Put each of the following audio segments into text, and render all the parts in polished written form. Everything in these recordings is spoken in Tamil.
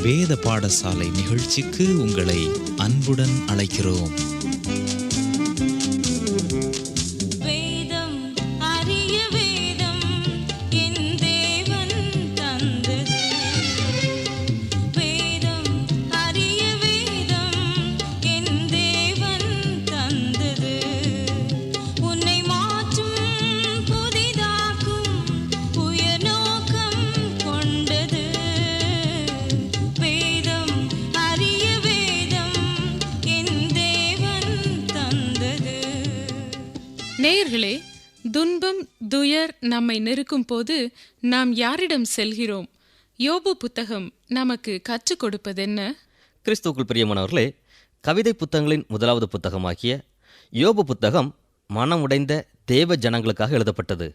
வேத பாடசாலை நிகழ்ச்சிக்கு உங்களை அன்புடன் அழைக்கிறோம். நேயர்களே, துன்பம் துயர் நம்மை நெருக்கும் போது நாம் யாரிடம் செல்கிறோம்? யோபு புத்தகம் நமக்கு கற்றுக் கொடுப்பதென்ன? கிறிஸ்துவுக்குள் பிரியமானவர்களே, கவிதை புத்தகங்களின் முதலாவது புத்தகமாகிய யோபு புத்தகம் மனமுடைந்த தேவ ஜனங்களுக்காக எழுதப்பட்டது.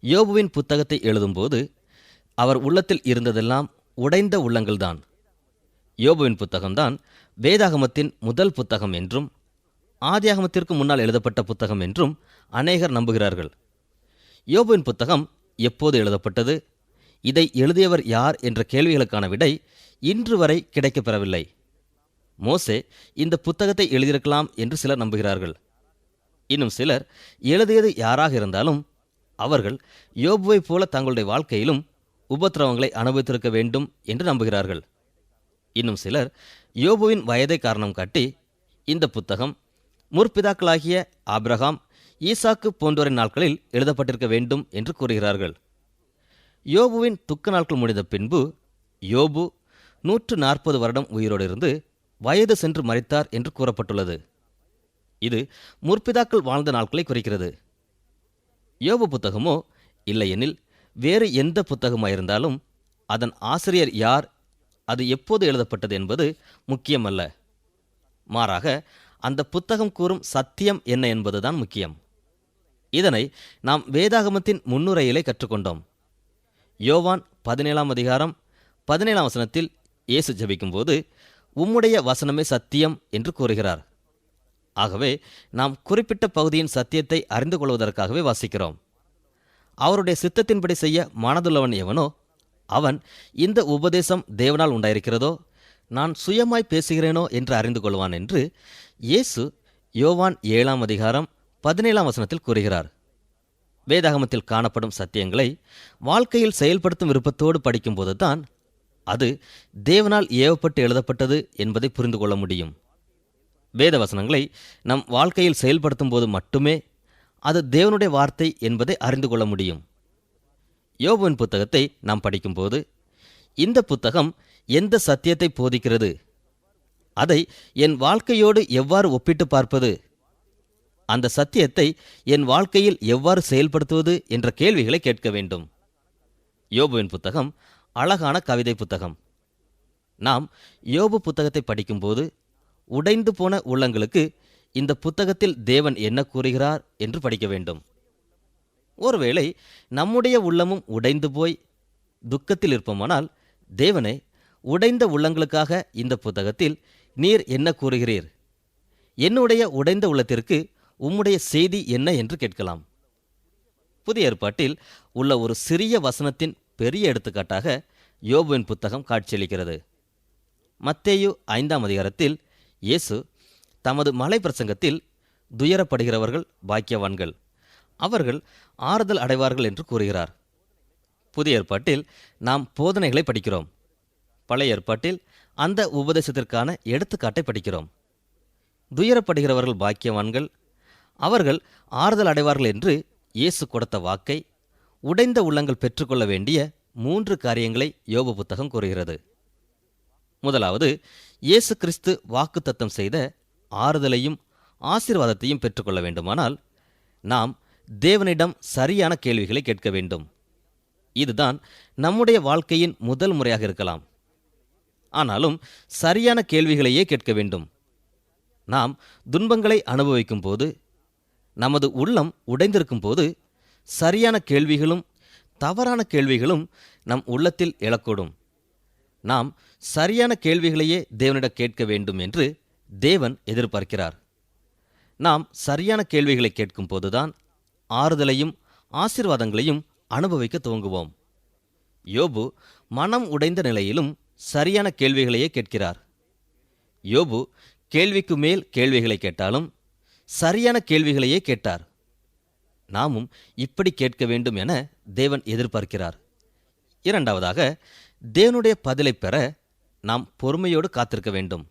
யோபுவின் புத்தகத்தை எழுதும்போது அவர் உள்ளத்தில் இருந்ததெல்லாம் உடைந்த உள்ளங்கள்தான். யோபுவின் புத்தகம்தான் வேதாகமத்தின் முதல் புத்தகம் என்றும் ஆதியாகமத்திற்கு முன்னால் எழுதப்பட்ட புத்தகம் என்றும் அநேகர் நம்புகிறார்கள். யோபுவின் புத்தகம் எப்போது எழுதப்பட்டது, இதை எழுதியவர் யார் என்ற கேள்விகளுக்கான விடை இன்று வரை கிடைக்கப்பெறவில்லை. மோசே இந்த புத்தகத்தை எழுதியிருக்கலாம் என்று சிலர் நம்புகிறார்கள். இன்னும் சிலர் எழுதியது யாராக இருந்தாலும் அவர்கள் யோபுவைப் போல தங்களுடைய வாழ்க்கையிலும் உபத்திரவங்களை அனுபவித்திருக்க வேண்டும் என்று நம்புகிறார்கள். இன்னும் சிலர் யோபுவின் வயதை காரணம் காட்டி இந்த புத்தகம் முற்பிதாக்களாகிய ஆபிரகாம், ஈசாக்கு போன்றோரின் நாட்களில் எழுதப்பட்டிருக்க வேண்டும் என்று கூறுகிறார்கள். யோபுவின் துக்க நாட்கள் முடிந்த பின்பு யோபு 140 வருடம் உயிரோடு இருந்து வயது சென்று மரித்தார் என்று கூறப்பட்டுள்ளது. இது முற்பிதாக்கள் வாழ்ந்த நாட்களை குறிக்கிறது. யோபு புத்தகமோ இல்லையெனில் வேறு எந்த புத்தகமாயிருந்தாலும் அதன் ஆசிரியர் யார், அது எப்போது எழுதப்பட்டது என்பது முக்கியமல்ல. மாறாக அந்த புத்தகம் கூறும் சத்தியம் என்ன என்பதுதான் முக்கியம். இதனை நாம் வேதாகமத்தின் முன்னுரையிலே கற்றுக்கொண்டோம். யோவான் 17ஆம் அதிகாரம் 17ஆம் வசனத்தில் இயேசு ஜெபிக்கும்போது உம்முடைய வசனமே சத்தியம் என்று கூறுகிறார். ஆகவே நாம் குறிப்பிட்ட பகுதியின் சத்தியத்தை அறிந்து கொள்வதற்காகவே வாசிக்கிறோம். அவருடைய சித்தத்தின்படி செய்ய மனதுள்ளவன் எவனோ அவன் இந்த உபதேசம் தேவனால் உண்டாயிருக்கிறதோ, நான் சுயமாய் பேசுகிறேனோ என்று அறிந்து கொள்வான் என்று இயேசு யோவான் 7ஆம் அதிகாரம் 17ஆம் வசனத்தில் கூறுகிறார். வேதாகமத்தில் காணப்படும் சத்தியங்களை வாழ்க்கையில் செயல்படுத்தும் விருப்பத்தோடு படிக்கும்போது தான் அது தேவனால் ஏவப்பட்டு எழுதப்பட்டது என்பதை புரிந்து கொள்ள முடியும். வேத வசனங்களை நம் வாழ்க்கையில் செயல்படுத்தும் போது மட்டுமே அது தேவனுடைய வார்த்தை என்பதை அறிந்து கொள்ள முடியும். யோபுவின் புத்தகத்தை நாம் படிக்கும்போது இந்த புத்தகம் எந்த சத்தியத்தை போதிக்கிறது, அதை என் வாழ்க்கையோடு எவ்வாறு ஒப்பிட்டு பார்ப்பது, அந்த சத்தியத்தை என் வாழ்க்கையில் எவ்வாறு செயல்படுத்துவது என்ற கேள்விகளை கேட்க வேண்டும். யோபுவின் புத்தகம் அழகான கவிதை புத்தகம். நாம் யோபு புத்தகத்தை படிக்கும்போது உடைந்து போன உள்ளங்களுக்கு இந்த புத்தகத்தில் தேவன் என்ன கூறுகிறார் என்று படிக்க வேண்டும். ஒருவேளை நம்முடைய உள்ளமும் உடைந்து போய் துக்கத்தில் இருப்போமானால், தேவனே, உடைந்த உள்ளங்களுக்காக இந்த புத்தகத்தில் நீர் என்ன கூறுகிறீர், என்னுடைய உடைந்த உள்ளத்திற்கு உம்முடைய செய்தி என்ன என்று கேட்கலாம். புதிய ஏற்பாட்டில் உள்ள ஒரு சிறிய வசனத்தின் பெரிய எடுத்துக்காட்டாக யோபுவின் புத்தகம் காட்சியளிக்கிறது. மத்தேயு 5ஆம் அதிகாரத்தில் இயேசு தமது மலை பிரசங்கத்தில் துயரப்படுகிறவர்கள் பாக்கியவான்கள், அவர்கள் ஆறுதல் அடைவார்கள் என்று கூறுகிறார். புதிய ஏற்பாட்டில் நாம் போதனைகளை படிக்கிறோம். பழைய ஏற்பாட்டில் அந்த உபதேசத்திற்கான எடுத்துக்காட்டை படிக்கிறோம். துயரப்படுகிறவர்கள் பாக்கியவான்கள், அவர்கள் ஆறுதல் அடைவார்கள் என்று இயேசு கொடுத்த வாக்கை உடைந்த உள்ளங்கள் பெற்றுக்கொள்ள வேண்டிய 3 காரியங்களை யோபு புத்தகம் கூறுகிறது. முதலாவது, இயேசு கிறிஸ்து வாக்குத்தத்தம் செய்த ஆறுதலையும் ஆசீர்வாதத்தையும் பெற்றுக்கொள்ள வேண்டுமானால் நாம் தேவனிடம் சரியான கேள்விகளை கேட்க வேண்டும். இதுதான் நம்முடைய வாழ்க்கையின் முதல் முறையாக இருக்கலாம். ஆனாலும் சரியான கேள்விகளையே கேட்க வேண்டும். நாம் துன்பங்களை அனுபவிக்கும் போது, நமது உள்ளம் உடைந்திருக்கும் போது சரியான கேள்விகளும் தவறான கேள்விகளும் நம் உள்ளத்தில் எழக்கூடும். நாம் சரியான கேள்விகளையே தேவனிடம் கேட்க வேண்டும் என்று தேவன் எதிர்பார்க்கிறார். நாம் சரியான கேள்விகளை கேட்கும் போதுதான் ஆறுதலையும் ஆசீர்வாதங்களையும் அனுபவிக்க துவங்குவோம். யோபு மனம் உடைந்த நிலையிலும் சரியான கேள்விகளையே கேட்கிறார். யோபு கேள்விக்கு மேல் கேள்விகளை கேட்டாலும் சரியான கேள்விகளையே கேட்டார். நாமும் இப்படி கேட்க வேண்டும் என தேவன் எதிர்பார்க்கிறார். இரண்டாவதாக, தேவனுடைய பதிலை பெற நாம் பொறுமையோடு காத்திருக்க வேண்டும்.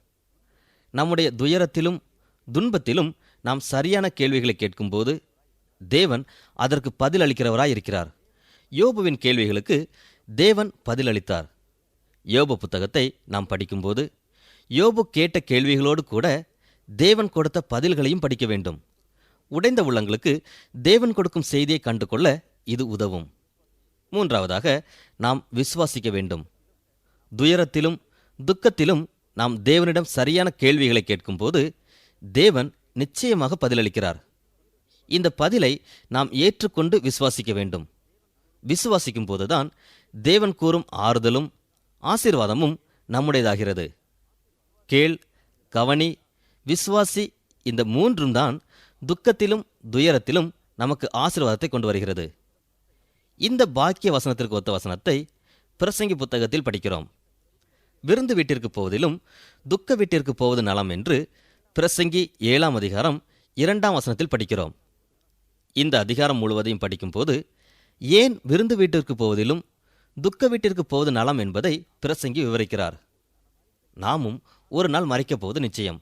நம்முடைய துயரத்திலும் துன்பத்திலும் நாம் சரியான கேள்விகளை கேட்கும்போது தேவன் அதற்கு பதில் அளிக்கிறவராய் இருக்கிறார். யோபுவின் கேள்விகளுக்கு தேவன் பதிலளித்தார். யோபு புத்தகத்தை நாம் படிக்கும்போது யோபு கேட்ட கேள்விகளோடு கூட தேவன் கொடுத்த பதில்களையும் படிக்க வேண்டும். உடைந்த உள்ளங்களுக்கு தேவன் கொடுக்கும் செய்தியை கண்டுகொள்ள இது உதவும். மூன்றாவதாக, நாம் விசுவாசிக்க வேண்டும். துயரத்திலும் துக்கத்திலும் நாம் தேவனிடம் சரியான கேள்விகளை கேட்கும்போது தேவன் நிச்சயமாக பதிலளிக்கிறார். இந்த பதிலை நாம் ஏற்றுக்கொண்டு விசுவாசிக்க வேண்டும். விசுவாசிக்கும் போதுதான் தேவன் கூறும் ஆறுதலும் ஆசீர்வாதமும் நம்முடையதாகிறது. கேள், கவனி, விசுவாசி, இந்த மூன்றும் தான் துக்கத்திலும் துயரத்திலும் நமக்கு ஆசீர்வாதத்தை கொண்டு வருகிறது. இந்த பாக்கிய வசனத்திற்கு ஒத்த வசனத்தை பிரசங்கி புத்தகத்தில் படிக்கிறோம். விருந்து வீட்டிற்கு போவதிலும் துக்க வீட்டிற்கு போவது நலம் என்று பிரசங்கி 7ஆம் அதிகாரம் 2ஆம் வசனத்தில் படிக்கிறோம். இந்த அதிகாரம் முழுவதையும் படிக்கும்போது ஏன் விருந்து வீட்டிற்கு போவதிலும் துக்க வீட்டிற்கு போவது நலம் என்பதை பிரசங்கி விவரிக்கிறார். நாமும் ஒரு நாள் மரிக்கப் போவது நிச்சயம்.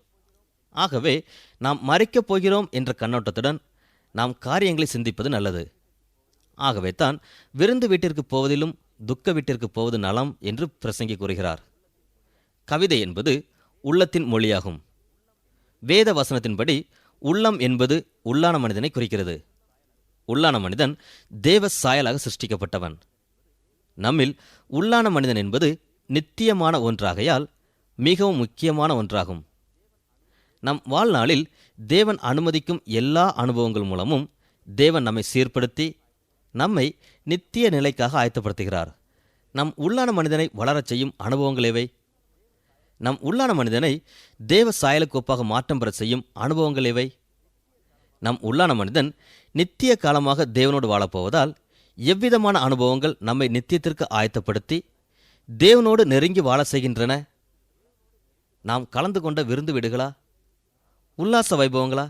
ஆகவே நாம் மரிக்கப் போகிறோம் என்ற கண்ணோட்டத்துடன் நாம் காரியங்களை சிந்திப்பது நல்லது. ஆகவே தான் விருந்து வீட்டிற்கு போவதிலும் துக்க வீட்டிற்கு போவது நலம் என்று பிரசங்கி கூறுகிறார். கவிதை என்பது உள்ளத்தின் மொழியாகும். வேத வசனத்தின்படி உள்ளம் என்பது உள்ளான மனிதனை குறிக்கிறது. உள்ளான மனிதன் தேவ சாயலாக சிருஷ்டிக்கப்பட்டவன். நம்மில் உள்ளான மனிதன் என்பது நித்தியமான ஒன்றாகையால் மிகவும் முக்கியமான ஒன்றாகும். நம் வாழ்நாளில் தேவன் அனுமதிக்கும் எல்லா அனுபவங்கள் மூலமும் தேவன் நம்மை சீர்படுத்தி நம்மை நித்திய நிலைக்காக ஆயத்தப்படுத்துகிறார். நம் உள்ளான மனிதனை வளரச் செய்யும் அனுபவங்கள் எவை? நம் உள்ளான மனிதனை தேவ சாயலுக்கு ஒப்பாக மாற்றம் பெற செய்யும் அனுபவங்கள் எவை? நம் உள்ளான மனிதன் நித்திய காலமாக தேவனோடு வாழப்போவதால் எவ்விதமான அனுபவங்கள் நம்மை நித்தியத்திற்கு ஆயத்தப்படுத்தி தேவனோடு நெருங்கி வாழ செய்கின்றன? நாம் கலந்து கொண்ட விருந்து வீடுகளா, உல்லாச வைபவங்களா,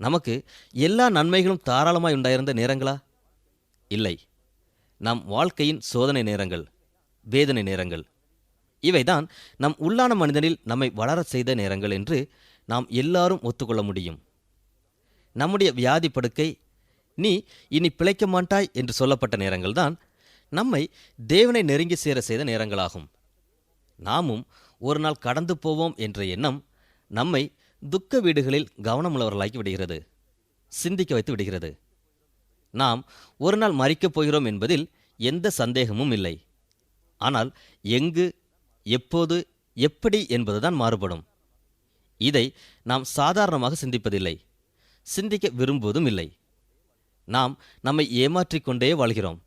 நமக்கு எல்லா நன்மைகளும் தாராளமாய் உண்டாயிருந்த நேரங்களா? இல்லை, நம் வாழ்க்கையின் சோதனை நேரங்கள், வேதனை நேரங்கள். இவைதான் நம் உள்ளான மனிதனில் நம்மை வளரச் செய்த நேரங்கள் என்று நாம் எல்லாரும் ஒத்துக்கொள்ள முடியும். நம்முடைய வியாதி படுக்கை, நீ இனி பிழைக்க மாட்டாய் என்று சொல்லப்பட்ட நேரங்கள்தான் நம்மை தேவனை நெருங்கி சேர செய்த நேரங்களாகும். நாமும் ஒரு நாள் கடந்து போவோம் என்ற எண்ணம் நம்மை துக்க வீடுகளில் கவனமுள்ளவர்களாக்கி விடுகிறது, சிந்திக்க வைத்து விடுகிறது. நாம் ஒரு நாள் மரிக்கப் போகிறோம் என்பதில் எந்த சந்தேகமும் இல்லை. ஆனால் எங்கு, எப்போது, எப்படி என்பதுதான் மாறுபடும். இதை நாம் சாதாரணமாக சிந்திப்பதில்லை, சிந்திக்க விரும்புவதும் இல்லை. நாம் நம்மை ஏமாற்றிக்கொண்டே வாழ்கிறோம்.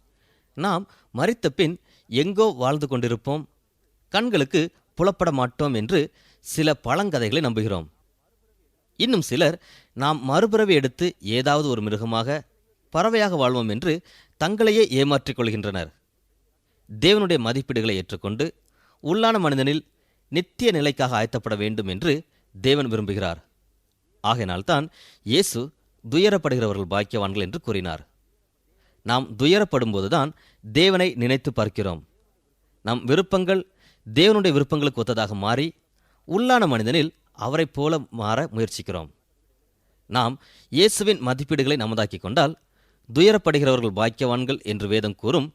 நாம் மரித்த பின் எங்கோ வாழ்ந்து கொண்டிருப்போம், கண்களுக்கு புலப்பட மாட்டோம் என்று சில பழங்கதைகளை நம்புகிறோம். இன்னும் சிலர் நாம் மறுபிறவி எடுத்து ஏதாவது ஒரு மிருகமாக, பறவையாக வாழ்வோம் என்று தங்களையே ஏமாற்றிக் கொள்கின்றனர். தேவனுடைய மதிப்பீடுகளை ஏற்றுக்கொண்டு உள்ளான மனிதனில் நித்திய நிலைக்காக ஆயத்தப்பட வேண்டும் என்று தேவன் விரும்புகிறார். ஆகையினால்தான் இயேசு துயரப்படுகிறவர்கள் பாக்கியவான்கள் என்று கூறினார். நாம் துயரப்படும்போதுதான் தேவனை நினைத்து பார்க்கிறோம். நம் விருப்பங்கள் தேவனுடைய விருப்பங்களுக்கு ஒத்ததாக மாறி உள்ளான மனிதனில் அவரைப் போல மாற முயற்சிக்கிறோம். நாம் இயேசுவின் மதிப்பீடுகளை நமதாக்கிக் கொண்டால் துயரப்படுகிறவர்கள் பாக்கியவான்கள் என்று வேதம் கூறும்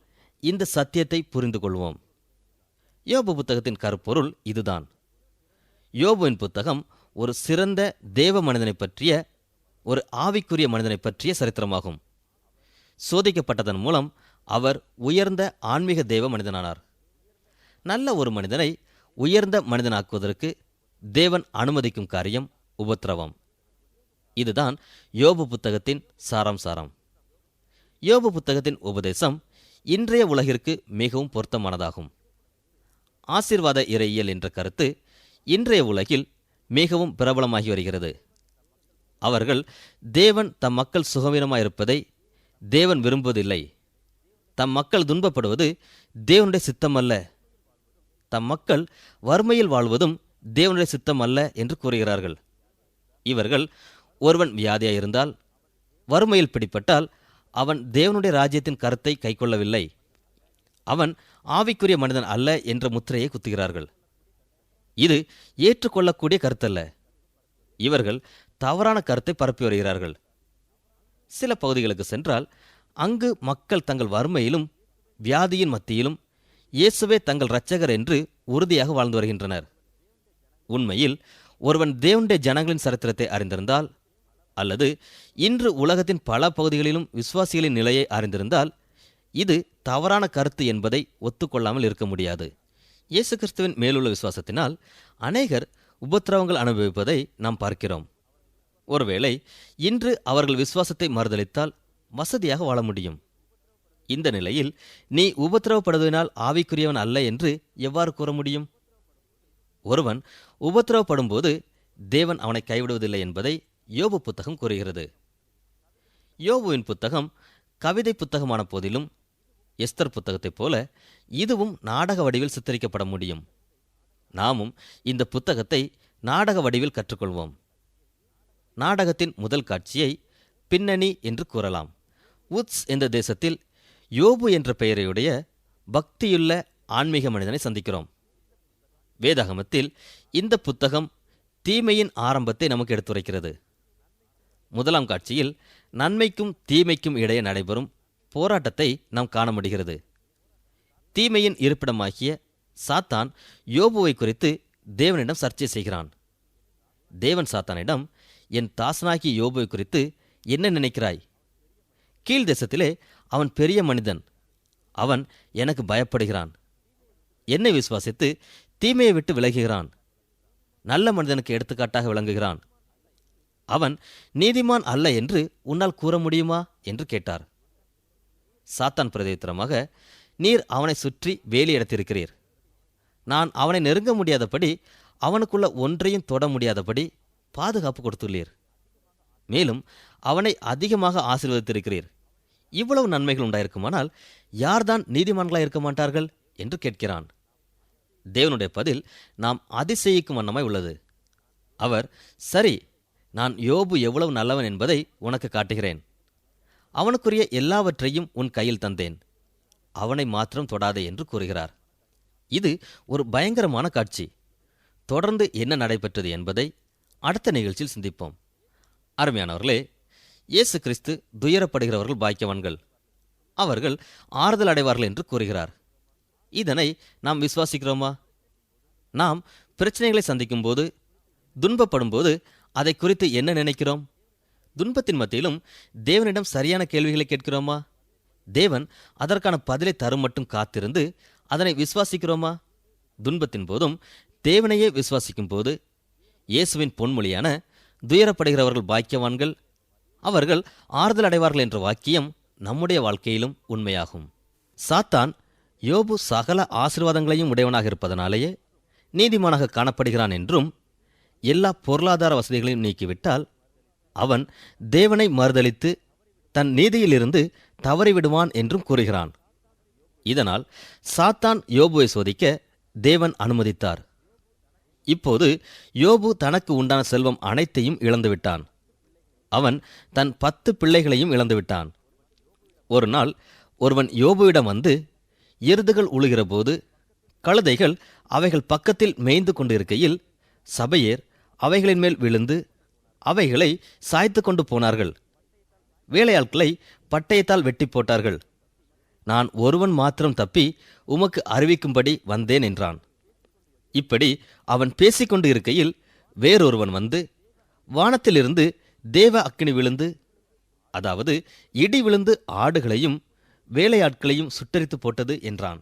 இந்த சத்தியத்தை புரிந்து கொள்வோம். யோபு புத்தகத்தின் கருப்பொருள் இதுதான். யோபுவின் புத்தகம் ஒரு சிறந்த தேவ மனிதனை பற்றிய, ஒரு ஆவிக்குரிய மனிதனை பற்றிய சரித்திரமாகும். சோதிக்கப்பட்டதன் மூலம் அவர் உயர்ந்த ஆன்மீக தேவ மனிதனானார். நல்ல ஒரு மனிதனை உயர்ந்த மனிதனாக்குவதற்கு தேவன் அனுமதிக்கும் காரியம் உபத்திரவம். இதுதான் யோபு புத்தகத்தின் சாராம்சாரம். யோபு புத்தகத்தின் உபதேசம் இன்றைய உலகிற்கு மிகவும் பொருத்தமானதாகும். ஆசீர்வாத இறையியல் என்ற கருத்து இன்றைய உலகில் மிகவும் பிரபலமாகி வருகிறது. அவர்கள் தேவன் தம் மக்கள் சுகவீனமாயிருப்பதை தேவன் விரும்புவதில்லை, தம் மக்கள் துன்பப்படுவது தேவனுடைய சித்தமல்ல, தம் மக்கள் வறுமையில் வாழ்வதும் தேவனுடைய சித்தம் அல்ல என்று கூறுகிறார்கள். இவர்கள் ஒருவன் வியாதியாயிருந்தால், வறுமையில் பிடிப்பட்டால் அவன் தேவனுடைய ராஜ்யத்தின் கருத்தை கைக்கொள்ளவில்லை, அவன் ஆவிக்குரிய மனிதன் அல்ல என்ற முத்திரையை குத்துகிறார்கள். இது ஏற்றுக்கொள்ளக்கூடிய கருத்தல்ல. இவர்கள் தவறான கருத்தை பரப்பி வருகிறார்கள். சில பகுதிகளுக்கு சென்றால் அங்கு மக்கள் தங்கள் வறுமையிலும் வியாதியின் மத்தியிலும் இயேசுவே தங்கள் இரட்சகர் என்று உறுதியாக வாழ்ந்து வருகின்றனர். உண்மையில் ஒருவன் தேவனுடைய ஜனங்களின் சரித்திரத்தை அறிந்திருந்தால், அல்லது இன்று உலகத்தின் பல பகுதிகளிலும் விசுவாசிகளின் நிலையை அறிந்திருந்தால், இது தவறான கருத்து என்பதை ஒத்துக்கொள்ளாமல் இருக்க முடியாது. இயேசு கிறிஸ்துவின் மேலுள்ள விசுவாசத்தினால் அநேகர் உபத்திரவங்கள் அனுபவிப்பதை நாம் பார்க்கிறோம். ஒருவேளை இன்று அவர்கள் விசுவாசத்தை மறுதலித்தால் வசதியாக வாழ முடியும். இந்த நிலையில் நீ உபத்திரவப்படுவதனால் ஆவிக்குரியவன் அல்ல என்று எவ்வாறு கூற முடியும்? ஒருவன் உபத்திரவப்படும்போது தேவன் அவனை கைவிடுவதில்லை என்பதை யோபு புத்தகம் கூறுகிறது. யோபுவின் புத்தகம் கவிதை புத்தகமான போதிலும் எஸ்தர் புத்தகத்தைப் போல இதுவும் நாடக வடிவில் சித்தரிக்கப்பட முடியும். நாமும் இந்த புத்தகத்தை நாடக வடிவில் கற்றுக்கொள்வோம். நாடகத்தின் முதல் காட்சியை பின்னணி என்று கூறலாம். உத்ஸ் என்ற தேசத்தில் யோபு என்ற பெயரையுடைய பக்தியுள்ள ஆன்மீக மனிதனை சந்திக்கிறோம். வேதாகமத்தில் இந்த புத்தகம் தீமையின் ஆரம்பத்தை நமக்கு எடுத்துரைக்கிறது. முதலாம் காட்சியில் நன்மைக்கும் தீமைக்கும் இடையே நடைபெறும் போராட்டத்தை நாம் காண முடிகிறது. தீமையின் இருப்பிடமாகிய சாத்தான் யோபுவை குறித்து தேவனிடம் சர்ச்சை செய்கிறான். தேவன் சாத்தானிடம், என் தாசனாகிய யோபுவை குறித்து என்ன நினைக்கிறாய்? கீழ் தேசத்திலே அவன் பெரிய மனிதன், அவன் எனக்கு பயப்படுகிறான், என்னை விசுவாசித்து தீமையை விட்டு விலகுகிறான், நல்ல மனிதனுக்கு எடுத்துக்காட்டாக விளங்குகிறான், அவன் நீதிமான் அல்ல என்று உன்னால் கூற முடியுமா என்று கேட்டார். சாத்தான் பிரதியுத்தரமாக, நீர் அவனை சுற்றி வேலி அடைத்திருக்கிறீர், நான் அவனை நெருங்க முடியாதபடி, அவனுக்குள்ள ஒன்றையும் தொட முடியாதபடி பாதுகாப்பு கொடுத்துள்ளீர், மேலும் அவனை அதிகமாக ஆசீர்வதித்திருக்கிறீர், இவ்வளவு நன்மைகள் உண்டாயிருக்குமானால் யார்தான் நீதிமான்களாக இருக்க மாட்டார்கள் என்று கேட்கிறான். தேவனுடைய பதில் நாம் அதிசயிக்கும் வண்ணமாய் உள்ளது. அவர், சரி, நான் யோபு எவ்வளவு நல்லவன் என்பதை உனக்கு காட்டுகிறேன், அவனுக்குரிய எல்லாவற்றையும் உன் கையில் தந்தேன், அவனை மாத்திரம் தொடாதே என்று கூறுகிறார். இது ஒரு பயங்கரமான காட்சி. தொடர்ந்து என்ன நடைபெற்றது என்பதை அடுத்த நிகழ்ச்சியில் சிந்திப்போம். அருமையானவர்களே, இயேசு கிறிஸ்து துயரப்படுகிறவர்கள் பாக்கியவான்கள், அவர்கள் ஆறுதல் அடைவார்கள் என்று கூறுகிறார். இதனை நாம் விசுவாசிக்கிறோமா? நாம் பிரச்சனைகளை சந்திக்கும் போது, துன்பப்படும் போது அதை குறித்து என்ன நினைக்கிறோம்? துன்பத்தின் மத்தியிலும் தேவனிடம் சரியான கேள்விகளை கேட்கிறோமா? தேவன் அதற்கான பதிலை தரும் மட்டும் காத்திருந்து அதனை விசுவாசிக்கிறோமா? துன்பத்தின் போதும் தேவனையே விசுவாசிக்கும் போது இயேசுவின் பொன்மொழியான துயரப்படுகிறவர்கள் பாக்கியவான்கள், அவர்கள் ஆறுதல் அடைவார்கள் என்ற வாக்கியம் நம்முடைய வாழ்க்கையிலும் உண்மையாகும். சாத்தான் யோபு சகல ஆசீர்வாதங்களையும் உடையவனாக இருப்பதனாலேயே நீதிமானாக காணப்படுகிறான் என்றும், எல்லா பொருளாதார வசதிகளையும் நீக்கிவிட்டால் அவன் தேவனை மறுதலித்து தன் நீதியிலிருந்து தவறிவிடுவான் என்றும் கூறுகிறான். இதனால் சாத்தான் யோபுவை சோதிக்க தேவன் அனுமதித்தார். இப்போது யோபு தனக்கு உண்டான செல்வம் அனைத்தையும் இழந்துவிட்டான். அவன் தன் 10 பிள்ளைகளையும் இழந்துவிட்டான். ஒரு நாள் ஒருவன் யோபுவிடம் வந்து, எருதுகள் உழுகிறபோது கழுதைகள் அவைகள் பக்கத்தில் மேய்ந்து கொண்டிருக்கையில் சபையேர் அவைகளின் மேல் விழுந்து அவைகளை சாய்த்து கொண்டு போனார்கள், வேலையாட்களை பட்டயத்தால் வெட்டி போட்டார்கள், நான் ஒருவன் மாத்திரம் தப்பி உமக்கு அறிவிக்கும்படி வந்தேன் என்றான். இப்படி அவன் பேசிக்கொண்டு இருக்கையில் வேறொருவன் வந்து, வானத்திலிருந்து தேவ அக்கினி விழுந்து, அதாவது இடி விழுந்து ஆடுகளையும் வேலையாட்களையும் சுட்டரித்து போட்டது என்றான்.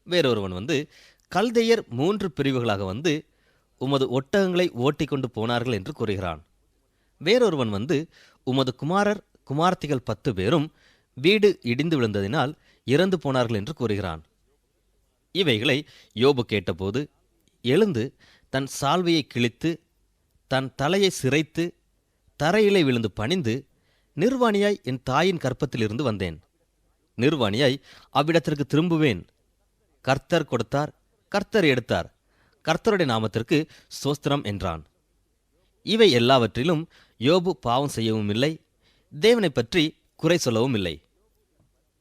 வேறொருவன் வந்து, கல்தையர் 3 பிரிவுகளாக வந்து உமது ஒட்டகங்களை ஓட்டிக்கொண்டு போனார்கள் என்று கூறுகிறான். வேறொருவன் வந்து, உமது குமாரர் குமார்த்திகள் 10 பேரும் வீடு இடிந்து விழுந்ததினால் இறந்து போனார்கள் என்று கூறுகிறான். இவைகளை யோபு கேட்டபோது எழுந்து தன் சால்வையை கிழித்து தன் தலையை சிரைத்து தரையிலே விழுந்து பணிந்து, நிர்வாணியாய் என் தாயின் கற்பத்திலிருந்து வந்தேன், நிர்வாணியாய் அவ்விடத்திற்கு திரும்புவேன், கர்த்தர் கொடுத்தார், கர்த்தர் எடுத்தார், கர்த்தருடைய நாமத்திற்கு ஸ்தோத்திரம் என்றான். இவை எல்லாவற்றிலும் யோபு பாவம் செய்யவும் இல்லை, தேவனை பற்றி குறை சொல்லவும் இல்லை.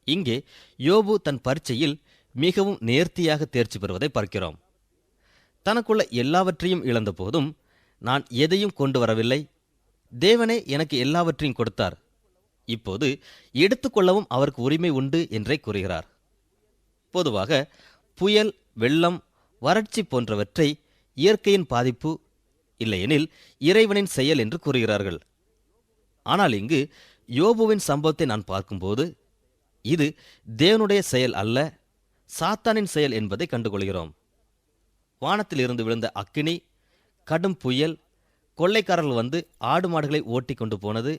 இங்கே யோபு தன் பரீட்சையில் மிகவும் நேர்த்தியாக தேர்ச்சி பெறுவதை பார்க்கிறோம். தனக்குள்ள எல்லாவற்றையும் இழந்த போதும், நான் எதையும் கொண்டு வரவில்லை, தேவனே எனக்கு எல்லாவற்றையும் கொடுத்தார், இப்போது எடுத்துக்கொள்ளவும் அவருக்கு உரிமை உண்டு என்றே கூறுகிறார். பொதுவாக புயல், வெள்ளம், வறட்சி போன்றவற்றை இயற்கையின் பாதிப்பு, இல்லையெனில் இறைவனின் செயல் என்று கூறுகிறார்கள். ஆனால் இங்கு யோபுவின் சம்பவத்தை நான் பார்க்கும்போது இது தேவனுடைய செயல் அல்ல, சாத்தானின் செயல் என்பதை கண்டுகொள்கிறோம். வானத்தில் இருந்து விழுந்த அக்கினி, கடும் புயல், கொள்ளைக்காரர்கள் வந்து ஆடு மாடுகளை ஓட்டி கொண்டு போனது,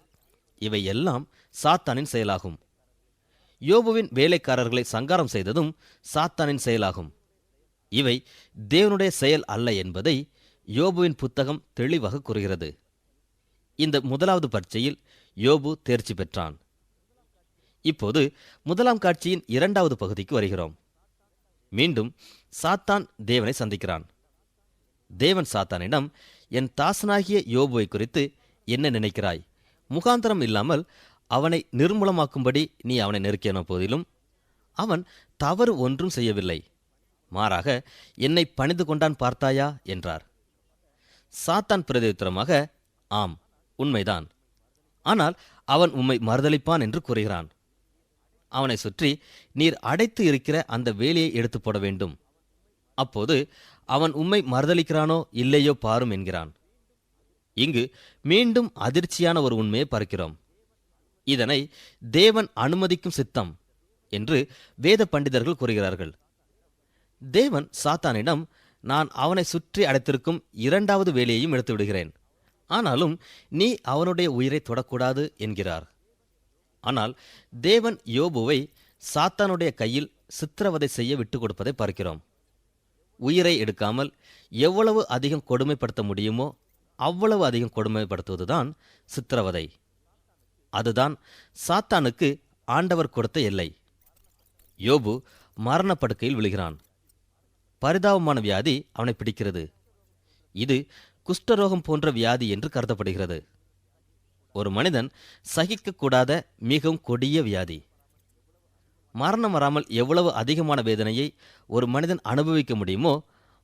இவை எல்லாம் சாத்தானின் செயலாகும். யோபுவின் வேலைக்காரர்களை சங்காரம் செய்ததும் சாத்தானின் செயலாகும். இவை தேவனுடைய செயல் அல்ல என்பதை யோபுவின் புத்தகம் தெளிவாக கூறுகிறது. இந்த முதலாவது பரீட்சையில் யோபு தேர்ச்சி பெற்றான். இப்போது முதலாம் காட்சியின் இரண்டாவது பகுதிக்கு வருகிறோம். மீண்டும் சாத்தான் தேவனை சந்திக்கிறான். தேவன் சாத்தானிடம், என் தாசனாகிய யோபுவை குறித்து என்ன நினைக்கிறாய்? முகாந்தரம் இல்லாமல் அவனை நிர்மூலமாக்கும்படி நீ அவனை நெருக்கின போதிலும் அவன் தவறு ஒன்றும் செய்யவில்லை, மாறாக என்னை பணிந்து கொண்டான் பார்த்தாயா என்றார். சாத்தான் பிரதியுத்தரமாக, ஆம், உண்மைதான், ஆனால் அவன் உம்மை மறுதலிப்பான் என்று கூறுகிறான். அவனை சுற்றி நீர் அடைத்து இருக்கிற அந்த வேலியை எடுத்து போட வேண்டும், அப்போது அவன் உம்மை மறுதலிக்கிறானோ இல்லையோ பாரும் என்கிறான். இங்கு மீண்டும் அதிர்ச்சியான ஒரு உண்மையை பார்க்கிறோம். இதனை தேவன் அனுமதிக்கும் சித்தம் என்று வேத பண்டிதர்கள் கூறுகிறார்கள். தேவன் சாத்தானிடம், நான் அவனை சுற்றி அடைத்திருக்கும் இரண்டாவது வேலையையும் எடுத்து விடுகிறேன், ஆனாலும் நீ அவனுடைய உயிரை தொடக்கூடாது என்கிறார். ஆனால் தேவன் யோபுவை சாத்தானுடைய கையில் சித்திரவதை செய்ய விட்டுக் கொடுப்பதை பார்க்கிறோம். உயிரை எடுக்காமல் எவ்வளவு அதிகம் கொடுமைப்படுத்த முடியுமோ அவ்வளவு அதிகம் கொடுமைப்படுத்துவதுதான் சித்திரவதை. அதுதான் சாத்தானுக்கு ஆண்டவர் கொடுத்த எல்லை. யோபு மரணப்படுக்கையில் விழுகிறான். பரிதாபமான வியாதி அவனை பிடிக்கிறது. இது குஷ்டரோகம் போன்ற வியாதி என்று கருதப்படுகிறது. ஒரு மனிதன் சகிக்கக்கூடாத மிகவும் கொடிய வியாதி. மரணம் வராமல் எவ்வளவு அதிகமான வேதனையை ஒரு மனிதன் அனுபவிக்க முடியுமோ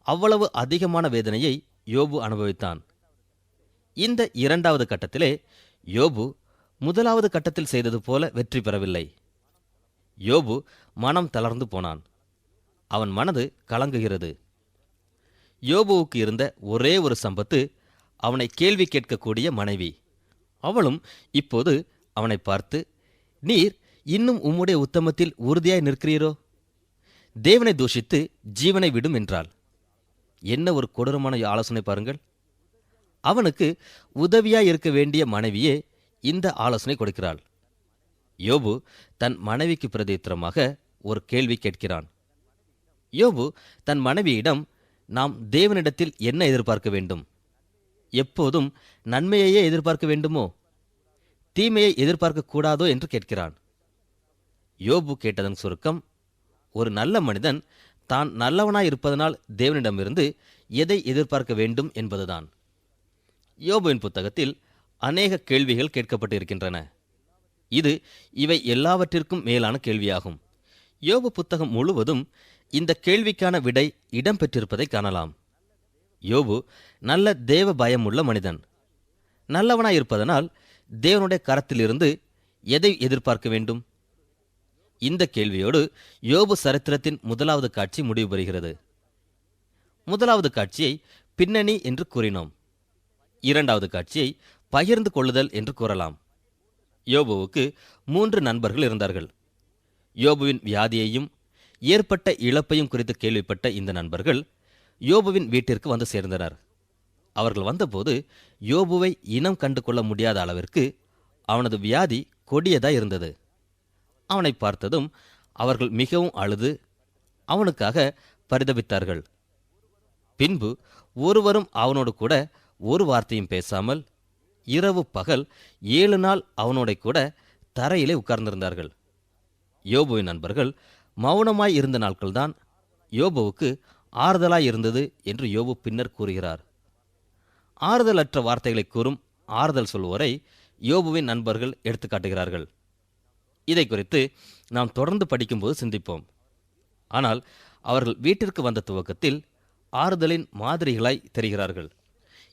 அவ்வளவு அதிகமான வேதனையை யோபு அனுபவித்தான். இந்த இரண்டாவது கட்டத்திலே யோபு முதலாவது கட்டத்தில் செய்தது போல வெற்றி பெறவில்லை. யோபு மனம் தளர்ந்து போனான். அவன் மனது கலங்குகிறது. யோபுவுக்கு இருந்த ஒரே ஒரு சம்பத்து அவனை கேள்வி கேட்கக்கூடிய மனைவி. அவளும் இப்போது அவனை பார்த்து, நீர் இன்னும் உம்முடைய உத்தமத்தில் உறுதியாய் நிற்கிறீரோ? தேவனை தூஷித்து ஜீவனை விடும் என்றாள். என்ன ஒரு கொடூரமான ஆலோசனை பாருங்கள். அவனுக்கு உதவியாய் இருக்க வேண்டிய மனைவியே இந்த ஆலோசனை கொடுக்கிறாள். யோபு தன் மனைவிக்கு பிரதியுத்தரமாக ஒரு கேள்வி கேட்கிறான். யோபு தன் மனைவியிடம், நாம் தேவனிடத்தில் என்ன எதிர்பார்க்க வேண்டும்? எப்போதும் நன்மையையே எதிர்பார்க்க வேண்டுமோ, தீமையை எதிர்பார்க்க கூடாதோ என்று கேட்கிறான். யோபு கேட்டதன் சுருக்கம், ஒரு நல்ல மனிதன் தான் நல்லவனாய் இருப்பதனால் தேவனிடமிருந்து எதை எதிர்பார்க்க வேண்டும் என்பதுதான். யோபுவின் புத்தகத்தில் அநேக கேள்விகள் கேட்கப்பட்டிருக்கின்றன. இது இவை எல்லாவற்றிற்கும் மேலான கேள்வியாகும். யோபு புத்தகம் முழுவதும் இந்த கேள்விக்கான விடை இடம்பெற்றிருப்பதை காணலாம். யோபு நல்ல தேவ பயமுள்ள மனிதன். நல்லவனாயிருப்பதனால் தேவனுடைய கரத்திலிருந்து எதை எதிர்பார்க்க வேண்டும்? இந்த கேள்வியோடு யோபு சரித்திரத்தின் முதலாவது காட்சி முடிவு பெறுகிறது. முதலாவது காட்சியை பின்னணி என்று கூறினோம். இரண்டாவது காட்சியை பகிர்ந்து கொள்ளுதல் என்று கூறலாம். யோபுவுக்கு 3 நண்பர்கள் இருந்தார்கள். யோபுவின் வியாதியையும் ஏற்பட்ட இழப்பையும் குறித்து கேள்விப்பட்ட இந்த நண்பர்கள் யோபுவின் வீட்டிற்கு வந்து சேர்ந்தனர். அவர்கள் வந்தபோது யோபுவை இனம் கண்டு கொள்ள முடியாத அளவிற்கு அவனது வியாதி கொடியதாய் இருந்தது. அவனை பார்த்ததும் அவர்கள் மிகவும் அழுது அவனுக்காக பரிதபித்தார்கள். பின்பு ஒருவரும் அவனோடு கூட ஒரு வார்த்தையும் பேசாமல் இரவு பகல் 7 நாள் அவனோட கூட தரையிலே உட்கார்ந்திருந்தார்கள். யோபுவின் நண்பர்கள் மௌனமாய் இருந்த நாட்கள்தான் யோபுவுக்கு ஆறுதலாயிருந்தது என்று யோபு பின்னர் கூறுகிறார். ஆறுதலற்ற வார்த்தைகளை கூறும் ஆறுதல் சொல்வோரை யோபுவின் நண்பர்கள் எடுத்துக்காட்டுகிறார்கள். இதை குறித்து நாம் தொடர்ந்து படிக்கும்போது சிந்திப்போம். ஆனால் அவர்கள் வீட்டிற்கு வந்த துவக்கத்தில் ஆறுதலின் மாதிரிகளாய் தெரிகிறார்கள்.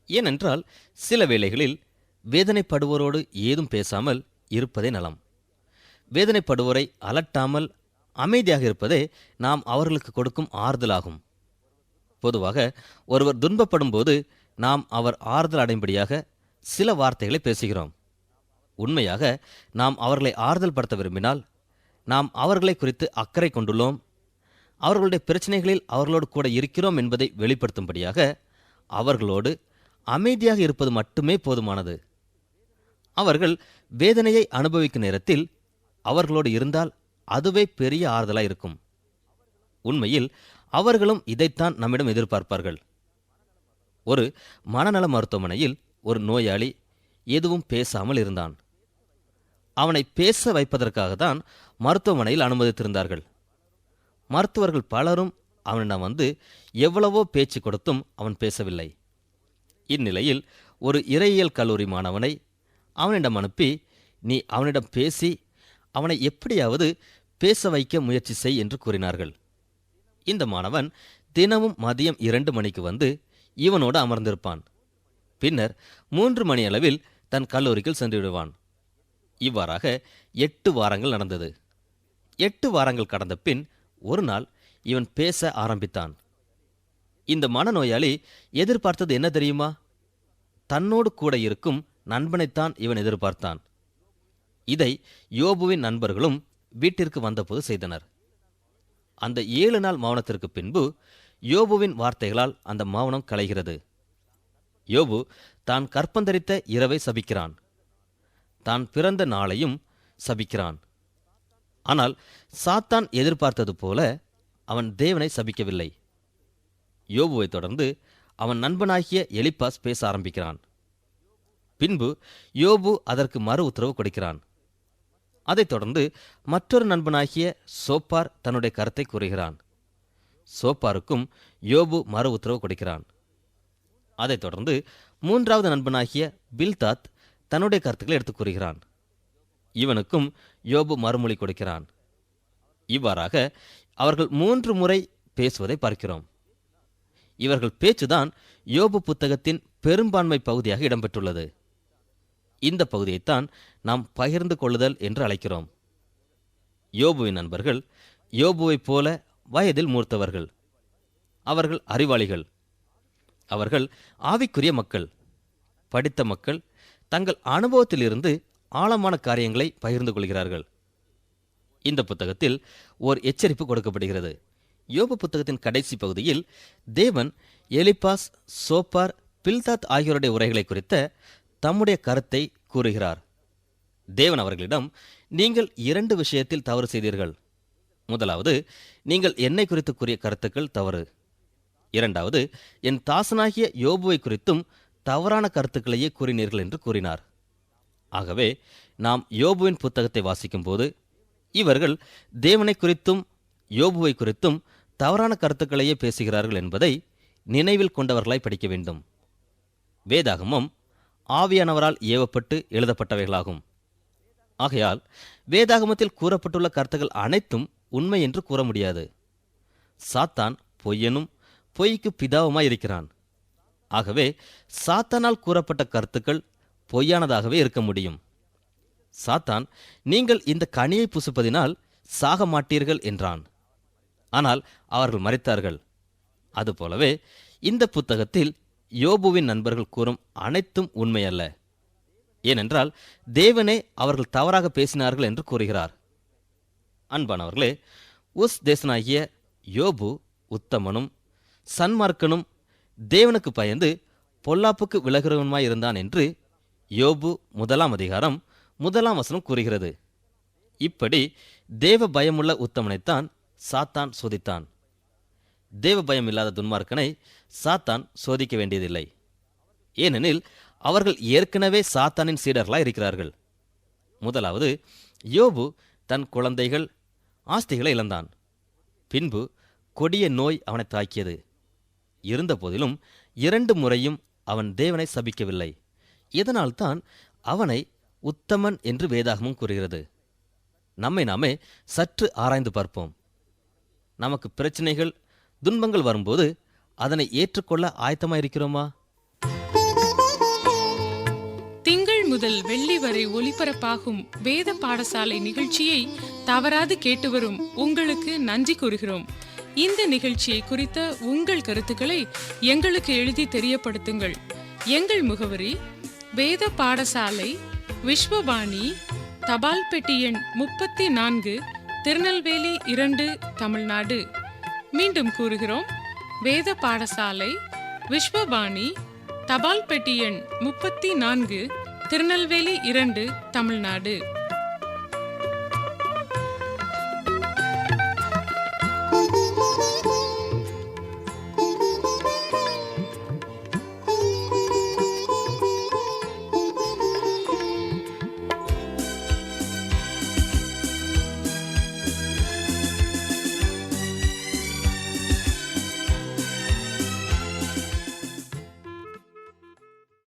ஏனென்றால் சில வேளைகளில் வேதனைப்படுவோரோடு ஏதும் பேசாமல் இருப்பதே நலம். வேதனைப்படுவோரை அலட்டாமல் அமைதியாக இருப்பதே நாம் அவர்களுக்கு கொடுக்கும் ஆறுதலாகும். பொதுவாக ஒருவர் துன்பப்படும் போது நாம் அவர் ஆறுதல் அடையும்படியாக சில வார்த்தைகளை பேசுகிறோம். உண்மையாக நாம் அவர்களை ஆறுதல் படுத்த விரும்பினால் நாம் அவர்களை குறித்து அக்கறை கொண்டுள்ளோம், அவர்களுடைய பிரச்சனைகளில் அவர்களோடு கூட இருக்கிறோம் என்பதை வெளிப்படுத்தும்படியாக அவர்களோடு அமைதியாக இருப்பது மட்டுமே போதுமானது. அவர்கள் வேதனையை அனுபவிக்கும் நேரத்தில் அவர்களோடு இருந்தால் அதுவே பெரிய ஆறுதலாய் இருக்கும். உண்மையில் அவர்களும் இதைத்தான் நம்மிடம் எதிர்பார்ப்பார்கள். ஒரு மனநல மருத்துவமனையில் ஒரு நோயாளி எதுவும் பேசாமல் இருந்தான். அவனை பேச வைப்பதற்காகத்தான் மருத்துவமனையில் அனுமதித்திருந்தார்கள். மருத்துவர்கள் பலரும் அவனிடம் வந்து எவ்வளவோ பேச்சு கொடுத்தும் அவன் பேசவில்லை. இந்நிலையில் ஒரு இறையியல் கல்லூரி மாணவனை அவனிடம் அனுப்பி, நீ அவனிடம் பேசி அவனை எப்படியாவது பேச வைக்க முயற்சி செய் என்று கூறினார்கள். இந்த மாணவன் தினமும் மதியம் 2 மணிக்கு வந்து இவனோடு அமர்ந்திருப்பான். பின்னர் 3 மணி அளவில் தன் கல்லூரிக்குள் சென்று விடுவான். இவ்வாறாக 8 வாரங்கள் நடந்தது. 8 வாரங்கள் கடந்த பின் ஒரு நாள் இவன் பேச ஆரம்பித்தான். இந்த மனநோயாளி எதிர்பார்த்தது என்ன தெரியுமா? தன்னோடு கூட இருக்கும் நண்பனைத்தான் இவன் எதிர்பார்த்தான். இதை யோபுவின் நண்பர்களும் வீட்டிற்கு வந்தபோது செய்தனர். அந்த 7 நாள் மௌனத்திற்கு பின்பு யோபுவின் வார்த்தைகளால் அந்த மௌனம் கலைகிறது. யோபு தான் கற்பந்தரித்த இரவை சபிக்கிறான். தான் பிறந்த நாளையும் சபிக்கிறான். ஆனால் சாத்தான் எதிர்பார்த்தது போல அவன் தேவனை சபிக்கவில்லை. யோபுவை தொடர்ந்து அவன் நண்பனாகிய எலிப்பாஸ் பேச ஆரம்பிக்கிறான். பின்பு யோபு அதற்கு மறு உத்தரவு கொடுக்கிறான். அதைத் தொடர்ந்து மற்றொரு நண்பனாகிய சோப்பார் தன்னுடைய கருத்தை கூறுகிறான். சோப்பாருக்கும் யோபு மறு உத்தரவு கொடுக்கிறான். அதைத் தொடர்ந்து 3வது நண்பனாகிய பில்தாத் தன்னுடைய கருத்துக்களை எடுத்துக் கூறுகிறான். இவனுக்கும் யோபு மறுமொழி கொடுக்கிறான். இவ்வாறாக அவர்கள் 3 முறை பேசுவதை பார்க்கிறோம். இவர்கள் பேச்சுதான் யோபு புத்தகத்தின் பெரும்பான்மை பகுதியாக இடம்பெற்றுள்ளது. இந்த பகுதியைத்தான் நாம் பகிர்ந்து கொள்ளுதல் என்று அழைக்கிறோம். யோபுவின் நண்பர்கள் யோபுவைப் போல வயதில் மூர்த்தவர்கள். அவர்கள் அறிவாளிகள். அவர்கள் ஆவிக்குரிய மக்கள், படித்த மக்கள். தங்கள் அனுபவத்திலிருந்து ஆழமான காரியங்களை பகிர்ந்து கொள்கிறார்கள். இந்த புத்தகத்தில் ஓர் எச்சரிப்பு கொடுக்கப்படுகிறது. யோபு புத்தகத்தின் கடைசி பகுதியில் தேவன் எலிப்பாஸ், சோப்பார், பில்தாத் ஆகியோருடைய உரைகளை குறித்த தம்முடைய கருத்தை கூறுகிறார். தேவன் அவர்களிடம், நீங்கள் 2 விஷயத்தில் தவறு செய்தீர்கள். முதலாவது, நீங்கள் என்னை குறித்து கூறிய கருத்துக்கள் தவறு. 2வது, என் தாசனாகிய யோபுவை குறித்தும் தவறான கருத்துக்களையே கூறினீர்கள் என்று கூறினார். ஆகவே நாம் யோபுவின் புத்தகத்தை வாசிக்கும்போது இவர்கள் தேவனை குறித்தும் யோபுவை குறித்தும் தவறான கருத்துக்களையே பேசுகிறார்கள் என்பதை நினைவில் கொண்டவர்களாய் படிக்க வேண்டும். வேதாகமம் ஆவியானவரால் ஏவப்பட்டு எழுதப்பட்டவைகளாகும். ஆகையால் வேதாகமத்தில் கூறப்பட்டுள்ள கருத்துக்கள் அனைத்தும் உண்மை என்று கூற முடியாது. சாத்தான் பொய்யனும் பொய்க்கு பிதாவுமாய் இருக்கிறான். ஆகவே சாத்தானால் கூறப்பட்ட கருத்துக்கள் பொய்யானதாகவே இருக்க முடியும். சாத்தான், நீங்கள் இந்த கனியை புசிப்பதினால் சாக மாட்டீர்கள் என்றான். ஆனால் அவர்கள் மரித்தார்கள். அதுபோலவே இந்த புத்தகத்தில் யோபுவின் நண்பர்கள் கூறும் அனைத்தும் உண்மையல்ல. ஏனென்றால் தேவனே அவர்கள் தவறாக பேசினார்கள் என்று கூறுகிறார். அன்பானவர்களே, உஸ் தேசனாகிய யோபு உத்தமனும் சன்மார்க்கனும் தேவனுக்கு பயந்து பொல்லாப்புக்கு விலகிறவனுமாயிருந்தான் என்று யோபு 1ஆம் அதிகாரம் 1ஆம் வசனம் கூறுகிறது. இப்படி தேவ பயமுள்ள உத்தமனைத்தான் சாத்தான் சோதித்தான். தேவ பயம் இல்லாத துன்மார்க்கனை சாத்தான் சோதிக்க வேண்டியதில்லை. ஏனெனில் அவர்கள் ஏற்கனவே சாத்தானின் சீடர்களாய் இருக்கிறார்கள். முதலாவது, யோபு தன் குழந்தைகள், ஆஸ்திகளை இழந்தான். பின்பு கொடிய நோய் அவனை தாக்கியது. இருந்தபோதிலும் 2 முறையும் அவன் தேவனை சபிக்கவில்லை. இதனால்தான் அவனை உத்தமன் என்று வேதாகமும் கூறுகிறது. நம்மை நாமே சற்று ஆராய்ந்து பார்ப்போம். நமக்கு பிரச்சனைகள், துன்பங்கள் வரும்போது அதனை ஏற்றுக்கொள்ள ஆயத்தமாயிருக்கிறோமா? திங்கள் முதல் வெள்ளி வரை ஒலிபரப்பாகும் வேத பாடசாலை நிகழ்ச்சியை தவறாது கேட்டு வரும் உங்களுக்கு நன்றி கூறுகிறோம். இந்த நிகழ்ச்சியை குறித்த உங்கள் கருத்துக்களை எங்களுக்கு எழுதி தெரியப்படுத்துங்கள். எங்கள் முகவரி: வேத பாடசாலை, விஸ்வபாணி, தபால் பெட்டி எண் 34, திருநெல்வேலி 2, தமிழ்நாடு. மீண்டும் கூறுகிறோம்: வேத பாடசாலை, விஸ்வபாணி, தபால் பெட்டி எண் 34, திருநெல்வேலி 2, தமிழ்நாடு.